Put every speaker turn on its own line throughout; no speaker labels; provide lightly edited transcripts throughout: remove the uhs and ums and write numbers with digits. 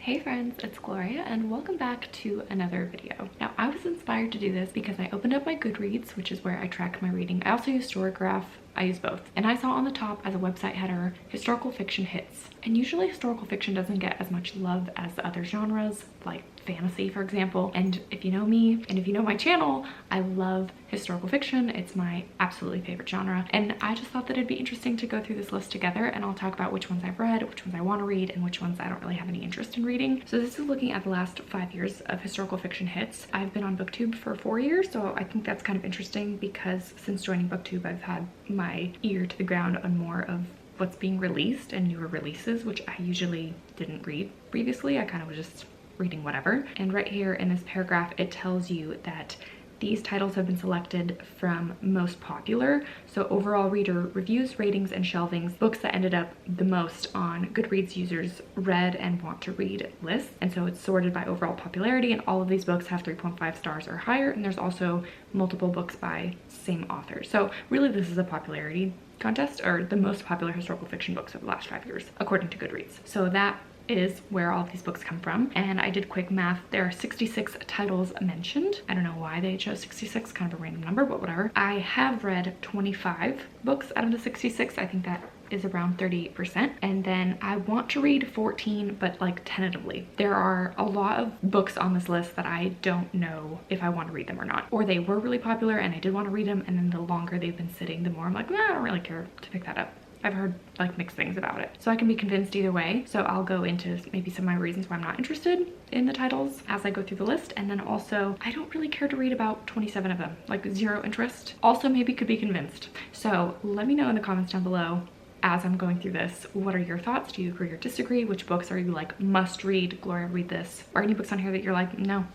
Hey friends, it's Gloria and welcome back to another video. Now I was inspired to do this because I opened up my Goodreads, which is where I track my reading. I also use Storygraph. I use both. And I saw on the top as a website header, historical fiction hits. And usually historical fiction doesn't get as much love as the other genres, like fantasy, for example. And if you know me, and if you know my channel, I love historical fiction. It's my absolutely favorite genre. And I just thought that it'd be interesting to go through this list together, and I'll talk about which ones I've read, which ones I want to read, and which ones I don't really have any interest in reading. So this is looking at the last 5 years of historical fiction hits. I've been on BookTube for 4 years, so I think that's kind of interesting because since joining BookTube, I've had my ear to the ground on more of what's being released and newer releases, which I usually didn't read previously. I kind of was just reading whatever. And right here in this paragraph, it tells you that these titles have been selected from most popular. So overall reader reviews, ratings, and shelvings, books that ended up the most on Goodreads users' read and want to read lists. And so it's sorted by overall popularity, and all of these books have 3.5 stars or higher. And there's also multiple books by same author. So really this is a popularity contest, or the most popular historical fiction books of the last 5 years, according to Goodreads. So that is where all of these books come from. And I did quick math. There are 66 titles mentioned. I don't know why they chose 66, kind of a random number, but whatever. I have read 25 books out of the 66. I think that is around 38%. And then I want to read 14, but like tentatively. There are a lot of books on this list that I don't know if I want to read them or not. Or they were really popular and I did want to read them, and then the longer they've been sitting, the more I'm like, nah, I don't really care to pick that up. I've heard like mixed things about it. So I can be convinced either way. So I'll go into maybe some of my reasons why I'm not interested in the titles as I go through the list. And then also, I don't really care to read about 27 of them, like zero interest. Also maybe could be convinced. So let me know in the comments down below as I'm going through this, what are your thoughts? Do you agree or disagree? Which books are you like, must read, Gloria, read this? Or any books on here that you're like, no,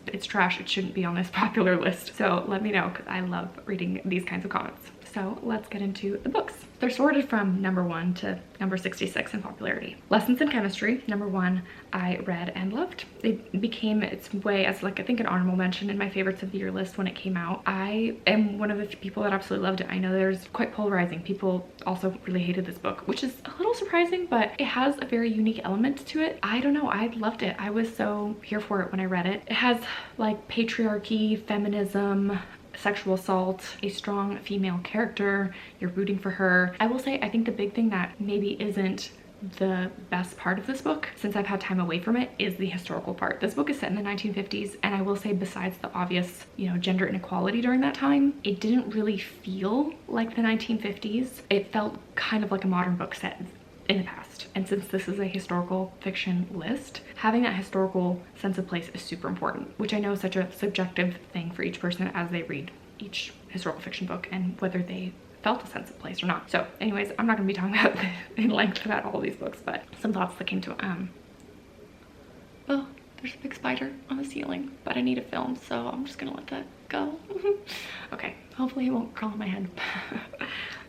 it's trash. It shouldn't be on this popular list. So let me know, because I love reading these kinds of comments. So let's get into the books. They're sorted from number 1 to number 66 in popularity. Lessons in Chemistry, number 1, I read and loved. It became its way as like, I think, an honorable mention in my favorites of the year list when it came out. I am one of the people that absolutely loved it. I know there's quite polarizing. People also really hated this book, which is a little surprising, but it has a very unique element to it. I don't know, I loved it. I was so here for it when I read it. It has like patriarchy, feminism, sexual assault, a strong female character, you're rooting for her. I will say, I think the big thing that maybe isn't the best part of this book, since I've had time away from it, is the historical part. This book is set in the 1950s, and I will say, besides the obvious, you know, gender inequality during that time, it didn't really feel like the 1950s. It felt kind of like a modern book set in the past. And since this is a historical fiction list, having that historical sense of place is super important, which I know is such a subjective thing for each person as they read each historical fiction book and whether they felt a sense of place or not. So anyways, I'm not going to be talking about in length about all of these books, but some thoughts that came to oh, there's a big spider on the ceiling, but I need a film, so I'm just gonna let that go. Okay, hopefully it won't crawl on my head.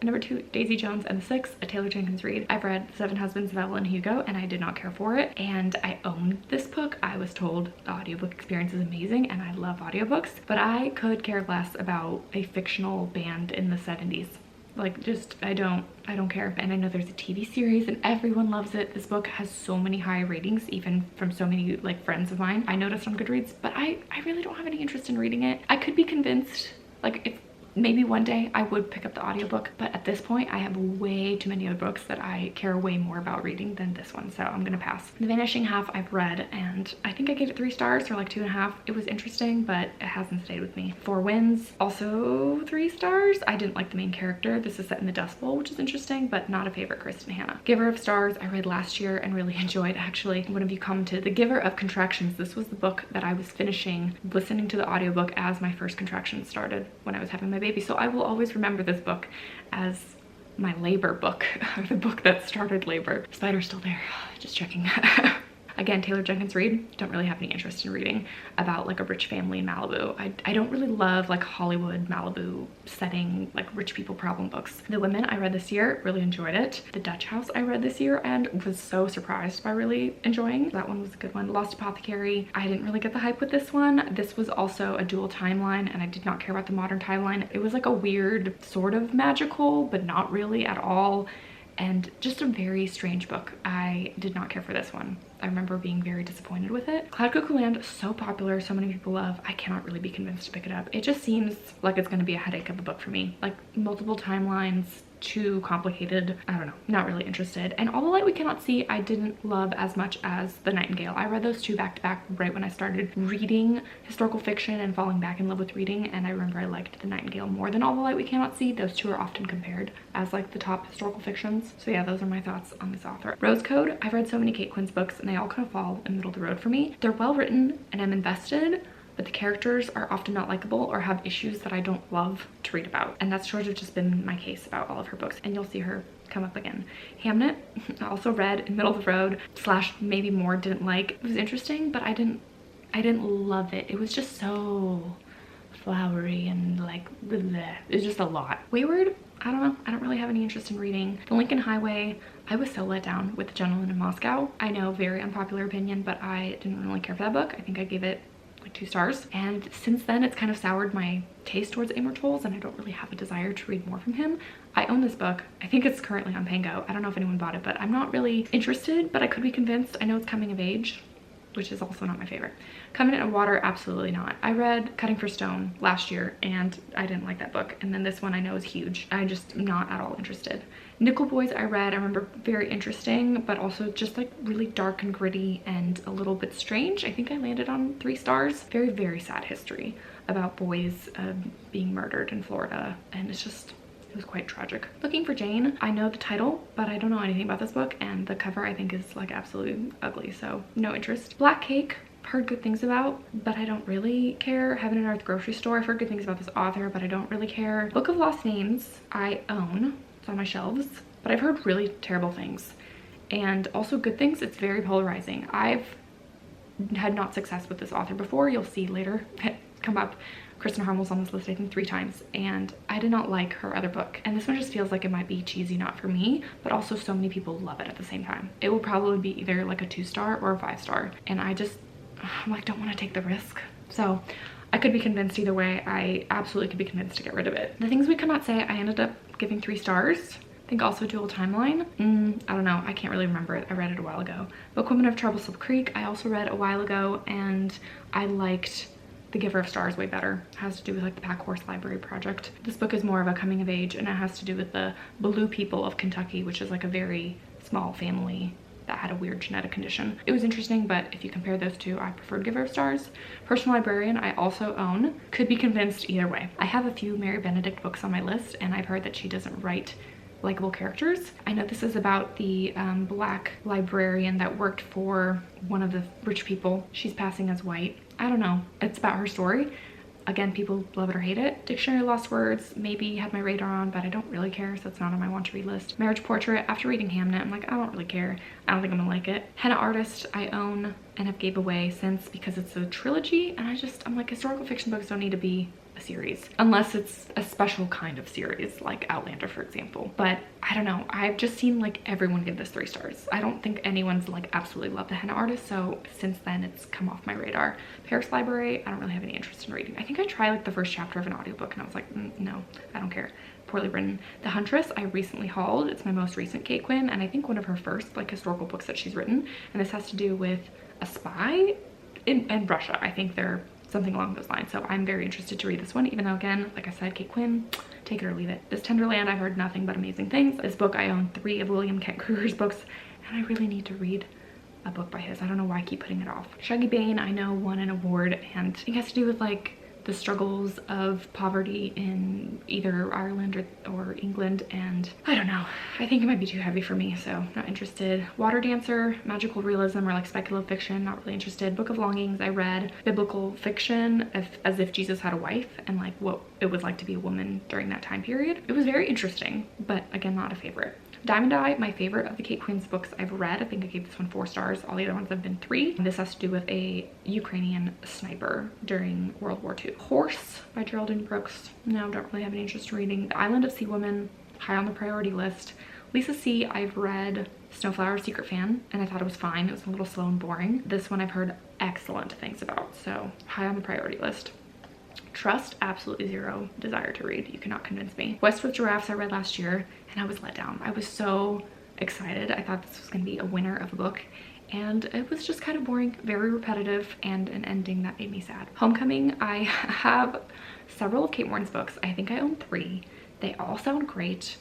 Number 2, Daisy Jones and the Six, a Taylor Jenkins read. I've read Seven Husbands of Evelyn Hugo, and I did not care for it, and I owned this book. I was told the audiobook experience is amazing, and I love audiobooks, but I could care less about a fictional band in the 70s. Like, just, I don't care. And I know there's a TV series and everyone loves it. This book has so many high ratings, even from so many like friends of mine I noticed on Goodreads, but I really don't have any interest in reading it. I could be convinced, like, if maybe one day I would pick up the audiobook, but at this point I have way too many other books that I care way more about reading than this one, so I'm gonna pass. The Vanishing Half I've read, and I think I gave it 3 stars or like 2.5. It was interesting, but it hasn't stayed with me. Four Winds, also 3 stars. I didn't like the main character. This is set in the Dust Bowl, which is interesting, but not a favorite Kristen Hanna. Giver of Stars I read last year and really enjoyed. Actually, one of you commented, The Giver of Contractions. This was the book that I was finishing listening to the audiobook as my first contractions started when I was having my baby. So I will always remember this book as my labor book, the book that started labor. Spider's still there, just checking. Again, Taylor Jenkins read. Don't really have any interest in reading about like a rich family in Malibu. I don't really love like Hollywood Malibu setting, like rich people problem books. The Women I read this year, really enjoyed it. The Dutch House I read this year and was so surprised by really enjoying. That one was a good one. Lost Apothecary, I didn't really get the hype with this one. This was also a dual timeline, and I did not care about the modern timeline. It was like a weird sort of magical, but not really at all. and just a very strange book. I did not care for this one. I remember being very disappointed with it. Cloud Cuckoo Land, so popular, so many people love. I cannot really be convinced to pick it up. It just seems like it's gonna be a headache of a book for me. Like multiple timelines, too complicated. I don't know, not really interested. And All the Light We Cannot See, I didn't love as much as The Nightingale. I read those two back to back right when I started reading historical fiction and falling back in love with reading, and I remember I liked The Nightingale more than All the Light We Cannot See. Those two are often compared as like the top historical fictions. So yeah, those are my thoughts on this author. Rose Code, I've read so many Kate Quinn's books and they all kind of fall in the middle of the road for me. They're well written and I'm invested, but the characters are often not likable or have issues that I don't love to read about. And that's sort of just been my case about all of her books, and you'll see her come up again. Hamnet, I also read in middle of the road / maybe more didn't like. It was interesting, but I didn't love it. It was just so flowery and like bleh. It was just a lot. Wayward, I don't know. I don't really have any interest in reading. The Lincoln Highway, I was so let down with The Gentleman in Moscow. I know, very unpopular opinion, but I didn't really care for that book. I think I gave it like 2 stars. And since then, it's kind of soured my taste towards Amor Towles, and I don't really have a desire to read more from him. I own this book. I think it's currently on Pango. I don't know if anyone bought it, but I'm not really interested, but I could be convinced. I know it's coming of age, which is also not my favorite. Covenant of Water, absolutely not. I read Cutting for Stone last year and I didn't like that book. And then this one I know is huge. I'm just not at all interested. Nickel Boys I read, I remember very interesting, but also just like really dark and gritty and a little bit strange. I think I landed on 3 stars. Very, very sad history about boys being murdered in Florida. And it's just, it was quite tragic. Looking for Jane, I know the title, but I don't know anything about this book, and the cover I think is like absolutely ugly, so no interest. Black Cake, heard good things about, but I don't really care. Heaven and Earth Grocery Store, I've heard good things about this author, but I don't really care. Book of Lost Names, I own. It's on my shelves, but I've heard really terrible things and also good things. It's very polarizing. I've had not success with this author before. You'll see later come up. Kristen Harmel's on this list I think 3 times, and I did not like her other book, and this one just feels like it might be cheesy, not for me, but also so many people love it at the same time. It will probably be either like a 2-star or a 5-star, and I'm like, don't want to take the risk. So I could be convinced either way. I absolutely could be convinced to get rid of it. The Things We Cannot Say, I ended up giving 3 stars. I think also Dual Timeline. I don't know, I can't really remember it. I read it a while ago. Bookwoman of Troublesome Creek, I also read a while ago, and I liked The Giver of Stars way better. It has to do with like the Pack Horse Library Project. This book is more of a coming of age, and it has to do with the Blue people of Kentucky, which is like a very small family that had a weird genetic condition. It was interesting, but if you compare those two, I preferred Giver of Stars. Personal Librarian, I also own. Could be convinced either way. I have a few Mary Benedict books on my list, and I've heard that she doesn't write likable characters. I know this is about the black librarian that worked for one of the rich people. She's passing as white. I don't know. It's about her story. Again, people love it or hate it. Dictionary of Lost Words, maybe had my radar on, but I don't really care, so it's not on my want to read list. Marriage Portrait, after reading Hamnet, I'm like, I don't really care. I don't think I'm gonna like it. Henna Artist, I own and have gave away since because it's a trilogy, and I'm like, historical fiction books don't need to be a series unless it's a special kind of series like Outlander, for example. But I don't know, I've just seen like everyone give this 3 stars. I don't think anyone's like absolutely loved the Henna Artist, so since then it's come off my radar. Paris Library, I don't really have any interest in reading. I think I tried like the first chapter of an audiobook and I was like, no, I don't care. Poorly written. The Huntress, I recently hauled. It's my most recent Kate Quinn, and I think one of her first like historical books that she's written, and this has to do with a spy in Russia. I think they're something along those lines, so I'm very interested to read this one, even though again, like I said, Kate Quinn, take it or leave it. This Tenderland, I've heard nothing but amazing things. This book, I own 3 of William Kent Kruger's books, and I really need to read a book by his. I don't know why I keep putting it off. Shuggy Bane, I know, won an award, and it has to do with like the struggles of poverty in either Ireland or England, and I don't know, I think it might be too heavy for me, so not interested. Water Dancer, magical realism or like speculative fiction, not really interested. Book of Longings, I read biblical fiction as if Jesus had a wife and like what it was like to be a woman during that time period. It was very interesting, but again, not a favorite. Diamond Eye, my favorite of the Kate Quinn's books I've read. I think I gave this one 4 stars. All the other ones have been 3. This has to do with a Ukrainian sniper during World War II. Horse by Geraldine Brooks. No, don't really have any interest in reading. The Island of Sea Woman, high on the priority list. Lisa C, I've read Snowflower Secret Fan, and I thought it was fine. It was a little slow and boring. This one I've heard excellent things about, so high on the priority list. Trust, absolutely zero desire to read. You cannot convince me. West with Giraffes I read last year and I was let down. I was so excited. I thought this was going to be a winner of a book and it was just kind of boring, very repetitive, and an ending that made me sad. Homecoming, I have several of Kate Warren's books. I think I own 3. They all sound great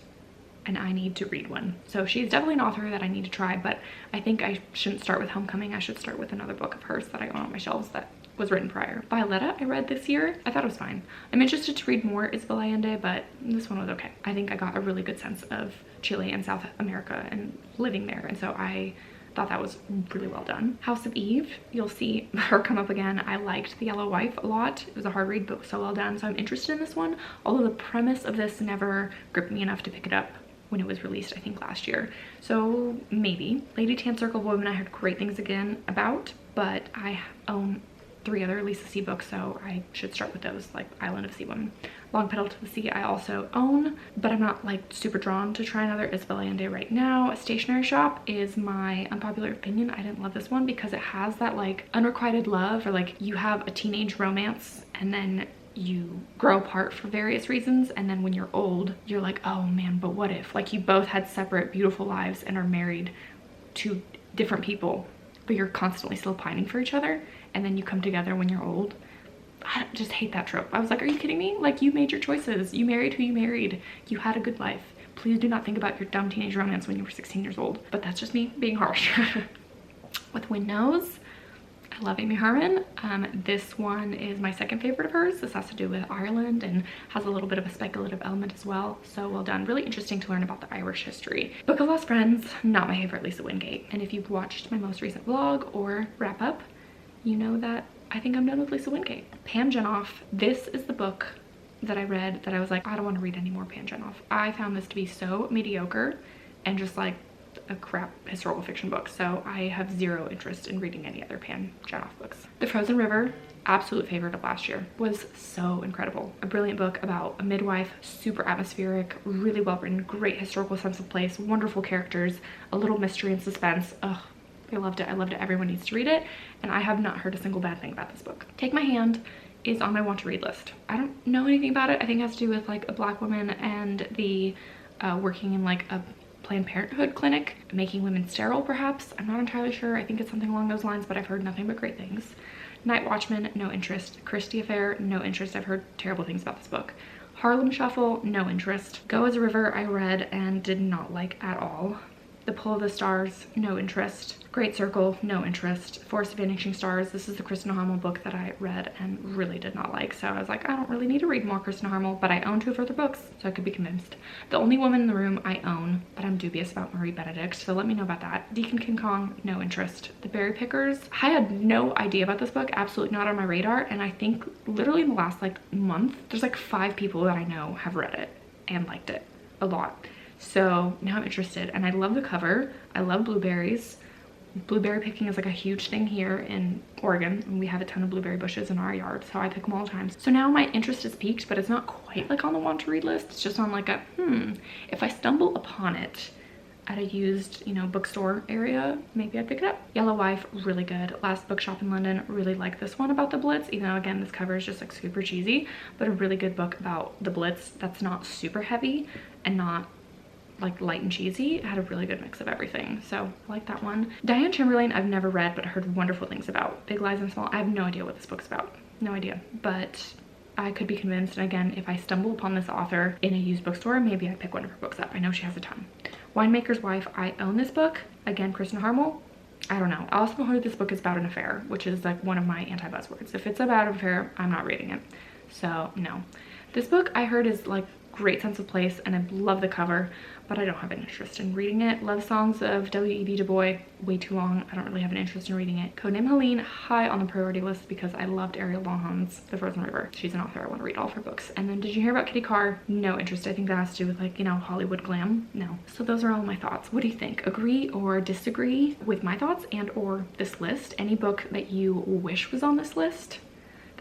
and I need to read one. So she's definitely an author that I need to try, but I think I shouldn't start with Homecoming. I should start with another book of hers that I own on my shelves that was written prior. Violetta I read this year. I thought it was fine. I'm interested to read more Isabel Allende, but this one was okay. I think I got a really good sense of Chile and South America and living there, and so I thought that was really well done. House of Eve, you'll see her come up again. I liked The Yellow Wife a lot. It was a hard read, but so well done, so I'm interested in this one, although the premise of this never gripped me enough to pick it up when it was released, I think last year. So maybe. Lady Tan Circle of Women I heard great things again about, but I own 3 other Lisa C books, so I should start with those, like Island of Sea Women. Long Pedal to the Sea I also own, but I'm not like super drawn to try another Isabel Allende right now. A Stationery Shop is my unpopular opinion. I didn't love this one because it has that like unrequited love, or like you have a teenage romance and then you grow apart for various reasons, and then when you're old you're like, oh man, but what if like you both had separate beautiful lives and are married to different people, but you're constantly still pining for each other, and then you come together when you're old. I just hate that trope. I was like, are you kidding me? Like, you made your choices. You married who you married. You had a good life. Please do not think about your dumb teenage romance when you were 16 years old. But that's just me being harsh. With Wind Knows, I love Amy Harmon. This one is my second favorite of hers. This has to do with Ireland and has a little bit of a speculative element as well. So well done. Really interesting to learn about the Irish history. Book of Lost Friends, not my favorite Lisa Wingate. And if you've watched my most recent vlog or wrap up, you know that I think I'm done with Lisa Wingate. Pam Jenoff, this is the book that I read that I was like, I don't want to read any more Pam Jenoff. I found this to be so mediocre and just like a crap historical fiction book. So I have zero interest in reading any other Pam Jenoff books. The Frozen River, absolute favorite of last year, was so incredible. A brilliant book about a midwife, super atmospheric, really well written, great historical sense of place, wonderful characters, a little mystery and suspense. Ugh. I loved it. I loved it. Everyone needs to read it. And I have not heard a single bad thing about this book. Take My Hand is on my want to read list. I don't know anything about it. I think it has to do with like a Black woman and the working in like a Planned Parenthood clinic, making women sterile perhaps. I'm not entirely sure. I think it's something along those lines, but I've heard nothing but great things. Night Watchman, no interest. Christie Affair, no interest. I've heard terrible things about this book. Harlem Shuffle, no interest. Go as a River, I read and did not like at all. The Pull of the Stars, no interest. Great Circle, no interest. Forest of Vanishing Stars, this is the Kristen Harmel book that I read and really did not like. So I was like, I don't really need to read more Kristen Harmel, but I own 2 of her other books, so I could be convinced. The Only Woman in the Room, I own, but I'm dubious about Marie Benedict, so let me know about that. Deacon King Kong, no interest. The Berry Pickers, I had no idea about this book, absolutely not on my radar, and I think literally in the last like month, there's like 5 people that I know have read it and liked it a lot. So now I'm interested, and I love the cover. I love blueberries. Blueberry picking is like a huge thing here in Oregon, and we have a ton of blueberry bushes in our yard, so I pick them all the time. So now my interest is piqued, but it's not quite like on the want to read list. It's just on like a if I stumble upon it at a used, you know, bookstore area, maybe I'd pick it up. Yellow Wife, really good. Last Bookshop in London, really like this one about the Blitz, even though again this cover is just like super cheesy, but a really good book about the Blitz that's not super heavy and not like light and cheesy. It had a really good mix of everything, so I like that one. Diane Chamberlain, I've never read but heard wonderful things about. Big Lies and Small, I have no idea what this book's about, no idea, but I could be convinced. And again, if I stumble upon this author in a used bookstore, maybe I'd pick one of her books up. I know she has a ton. Winemaker's Wife, I own this book. Again, Kristen Harmel, I don't know. I also heard this book is about an affair, which is like one of my anti-buzzwords. If it's about an affair, I'm not reading it, so no. This book I heard is like great sense of place, and I love the cover, but I don't have an interest in reading it. Love Songs of W.E.B. Du Bois, way too long. I don't really have an interest in reading it. Codename Helene, high on the priority list because I loved Ariel Longham's The Frozen River. She's an author. I want to read all of her books. And then did you hear about Kitty Carr? No interest. I think that has to do with like, you know, Hollywood glam. No. So those are all my thoughts. What do you think? Agree or disagree with my thoughts and or this list? Any book that you wish was on this list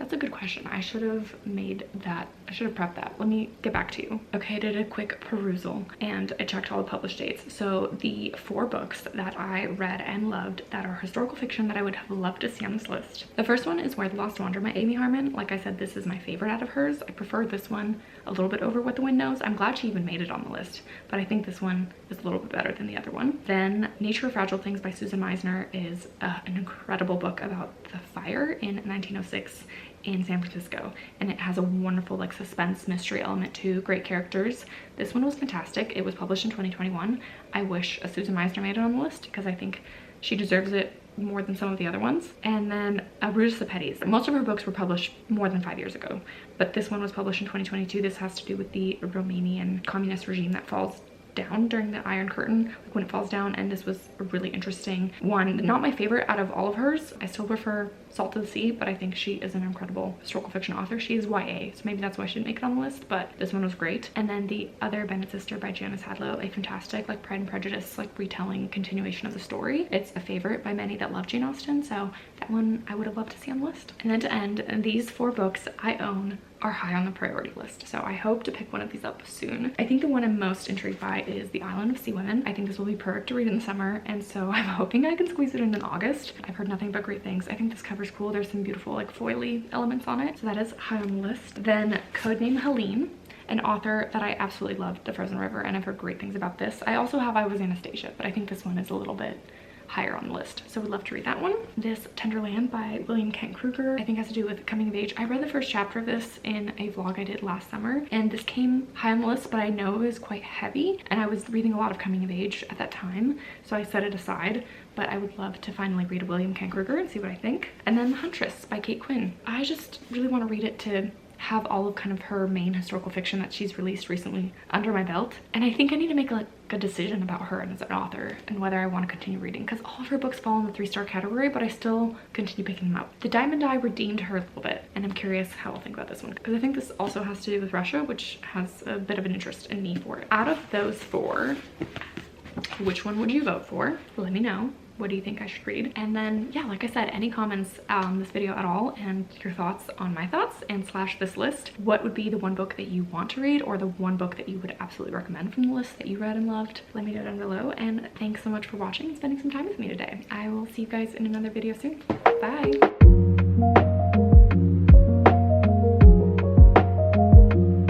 That's a good question. I should have made that. I should have prepped that. Let me get back to you. Okay, I did a quick perusal and I checked all the published dates. So the 4 books that I read and loved that are historical fiction that I would have loved to see on this list. The first one is Where the Lost Wander by Amy Harmon. Like I said, this is my favorite out of hers. I prefer this one a little bit over What the Wind Knows. I'm glad she even made it on the list, but I think this one is a little bit better than the other one. Then Nature of Fragile Things by Susan Meisner is an incredible book about the fire in 1906 in San Francisco, and it has a wonderful like suspense mystery element to great characters. This one was fantastic. It was published in 2021. I wish a Susan Meisner made it on the list because I think she deserves it more than some of the other ones. And then Brutus the Petties. Most of her books were published more than 5 years ago, but this one was published in 2022. This has to do with the Romanian communist regime that falls down during the Iron Curtain, like when it falls down, and this was a really interesting one. Not my favorite out of all of hers. I still prefer Salt to the Sea, but I think she is an incredible historical fiction author. She is YA, so maybe that's why she didn't make it on the list, but this one was great. And then The Other Bennet Sister by Janice Hadlow, a fantastic like Pride and Prejudice like retelling continuation of the story. It's a favorite by many that love Jane Austen, so that one I would have loved to see on the list. And then to end, these 4 books I own are high on the priority list, so I hope to pick one of these up soon. I think the one I'm most intrigued by is The Island of Sea Women. I think this will be perfect to read in the summer, and so I'm hoping I can squeeze it in August. I've heard nothing but great things. I think this cover's cool. There's some beautiful like foily elements on it, so that is high on the list. Then Codename Helene, an author that I absolutely loved, The Frozen River, and I've heard great things about this. I also have I Was Anastasia, but I think this one is a little bit higher on the list, so would love to read that one. This Tenderland by William Kent Kruger, I think has to do with coming of age. I read the first chapter of this in a vlog I did last summer, and this came high on the list, but I know it was quite heavy, and I was reading a lot of coming of age at that time, so I set it aside. But I would love to finally read a William Kent Kruger and see what I think. And then The Huntress by Kate Quinn. I just really want to read it to have all of kind of her main historical fiction that she's released recently under my belt, and I think I need to make like a decision about her as an author and whether I want to continue reading, because all of her books fall in the 3-star category, but I still continue picking them up. The Diamond Eye redeemed her a little bit, and I'm curious how I'll think about this one, because I think this also has to do with Russia, which has a bit of an interest in me for it. Out of those 4, which one would you vote for? Let me know. What do you think I should read? And then yeah, like I said, any comments on this video at all and your thoughts on my thoughts and / this list. What would be the one book that you want to read, or the one book that you would absolutely recommend from the list that you read and loved? Let me know down below, and thanks so much for watching and spending some time with me today. I will see you guys in another video soon. Bye.